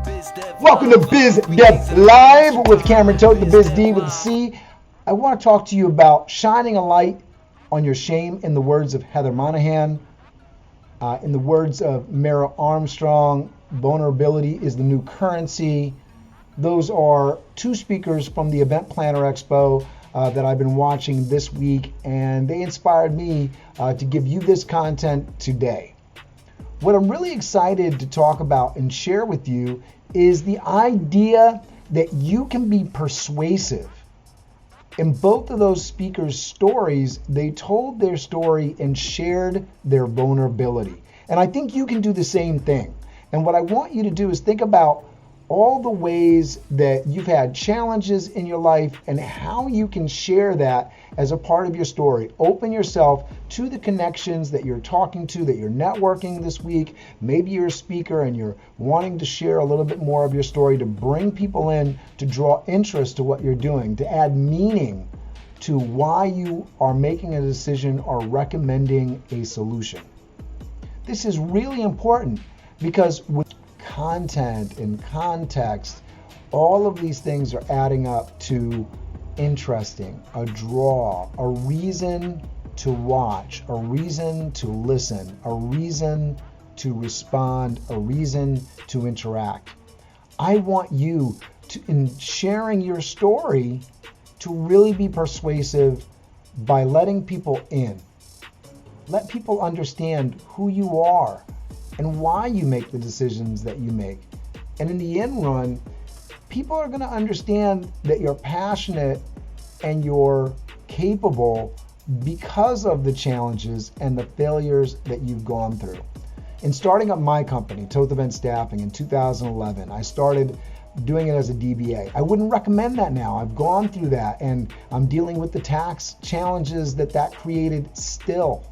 Welcome to Biz Dev Live with Cameron Tote, the Biz D with the C. I want to talk to you about shining a light on your shame, in the words of Heather Monahan. In the words of Mara Armstrong, vulnerability is the new currency. Those are two speakers from the Event Planner Expo that I've been watching this week, and they inspired me to give you this content today. What I'm really excited to talk about and share with you is the idea that you can be persuasive. In both of those speakers' stories, they told their story and shared their vulnerability. And I think you can do the same thing. And what I want you to do is think about all the ways that you've had challenges in your life and how you can share that as a part of your story. Open yourself to the connections that you're talking to, that you're networking this week. Maybe you're a speaker and you're wanting to share a little bit more of your story to bring people in, to draw interest to what you're doing, to add meaning to why you are making a decision or recommending a solution. This is really important because with content and context, all of these things are adding up to interesting, a draw, a reason to watch, a reason to listen, a reason to respond, a reason to interact. I want you to, in sharing your story, to really be persuasive by letting people in. Let people understand who you are and why you make the decisions that you make. And in the end run, people are going to understand that you're passionate and you're capable because of the challenges and the failures that you've gone through. In starting up my company, Toth Event Staffing, in 2011, I started doing it as a DBA. I wouldn't recommend that now. I've gone through that and I'm dealing with the tax challenges that created still.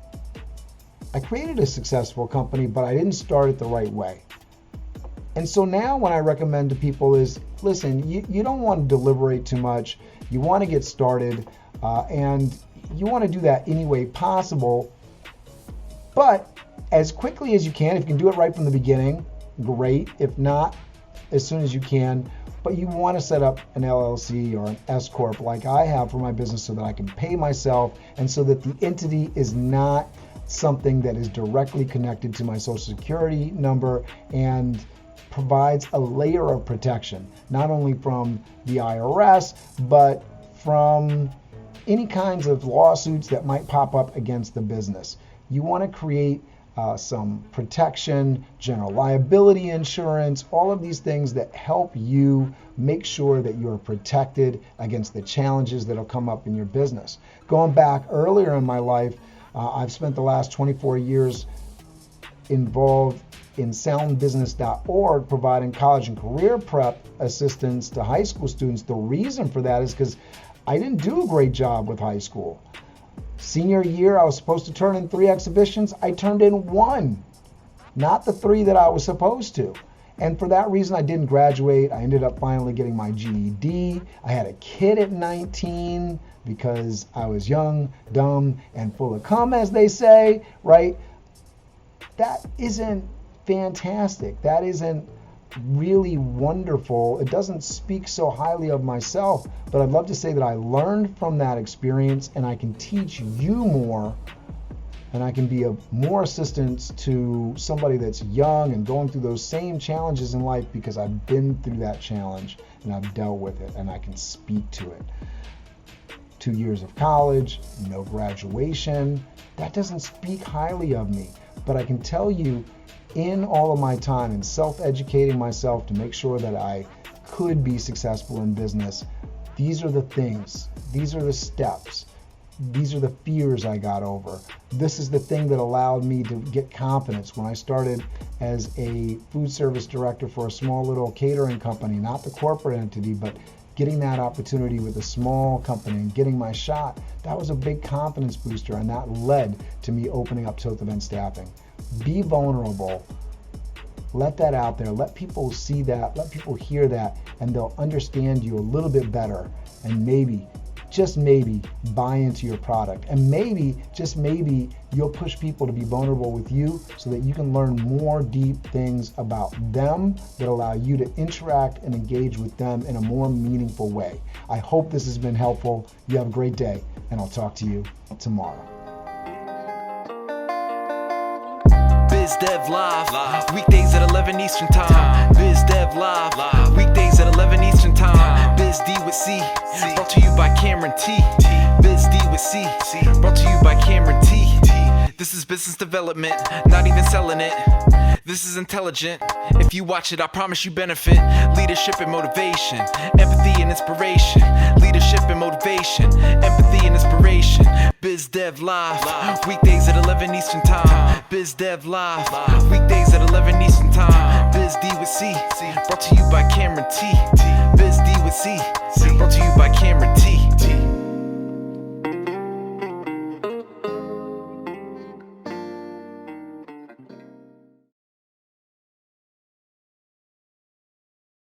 I created a successful company, but I didn't start it the right way. And so now what I recommend to people is, listen, you don't want to deliberate too much. You want to get started, and you want to do that any way possible. But as quickly as you can, if you can do it right from the beginning, great. If not, as soon as you can. But you want to set up an LLC or an S Corp like I have for my business so that I can pay myself and so that the entity is not something that is directly connected to my social security number and provides a layer of protection, not only from the IRS, but from any kinds of lawsuits that might pop up against the business. You want to create some protection, general liability insurance, all of these things that help you make sure that you're protected against the challenges that'll come up in your business. Going back earlier in my life, I've spent the last 24 years involved in soundbusiness.org, providing college and career prep assistance to high school students. The reason for that is because I didn't do a great job with high school. Senior year, I was supposed to turn in 3 exhibitions. I turned in 1, not the 3 that I was supposed to. And for that reason, I didn't graduate. I ended up finally getting my GED. I had a kid at 19 because I was young, dumb, and full of cum, as they say, right? That isn't fantastic. That isn't really wonderful. It doesn't speak so highly of myself, but I'd love to say that I learned from that experience and I can teach you more and I can be of more assistance to somebody that's young and going through those same challenges in life because I've been through that challenge and I've dealt with it and I can speak to it. 2 years of college, no graduation, that doesn't speak highly of me, but I can tell you in all of my time in self-educating myself to make sure that I could be successful in business, these are the things, these are the steps, these are the fears I got over. This is the thing that allowed me to get confidence when I started as a food service director for a small little catering company, not the corporate entity, but getting that opportunity with a small company and getting my shot. That was a big confidence booster, and that led to me opening up Toth Event Staffing. Be vulnerable. Let that out there. Let people see that. Let people hear that, and they'll understand you a little bit better. And maybe just maybe buy into your product. And maybe, just maybe, you'll push people to be vulnerable with you so that you can learn more deep things about them that allow you to interact and engage with them in a more meaningful way. I hope this has been helpful. You have a great day, and I'll talk to you tomorrow. Biz Dev Live, weekdays at 11 Eastern Time. Biz Dev Live, weekdays at 11 Eastern Time. Biz D with C, brought to you by Cameron T. Biz D with C, brought to you by Cameron T. This is business development, not even selling it. This is intelligent. If you watch it, I promise you benefit. Leadership and motivation, empathy and inspiration. Leadership and motivation, empathy and inspiration. Biz Dev Live, weekdays at 11 Eastern Time. Biz Dev Live, weekdays at 11 Eastern Time. Biz D with C, brought to you by Cameron T. Biz D with C, brought to you by Cameron T.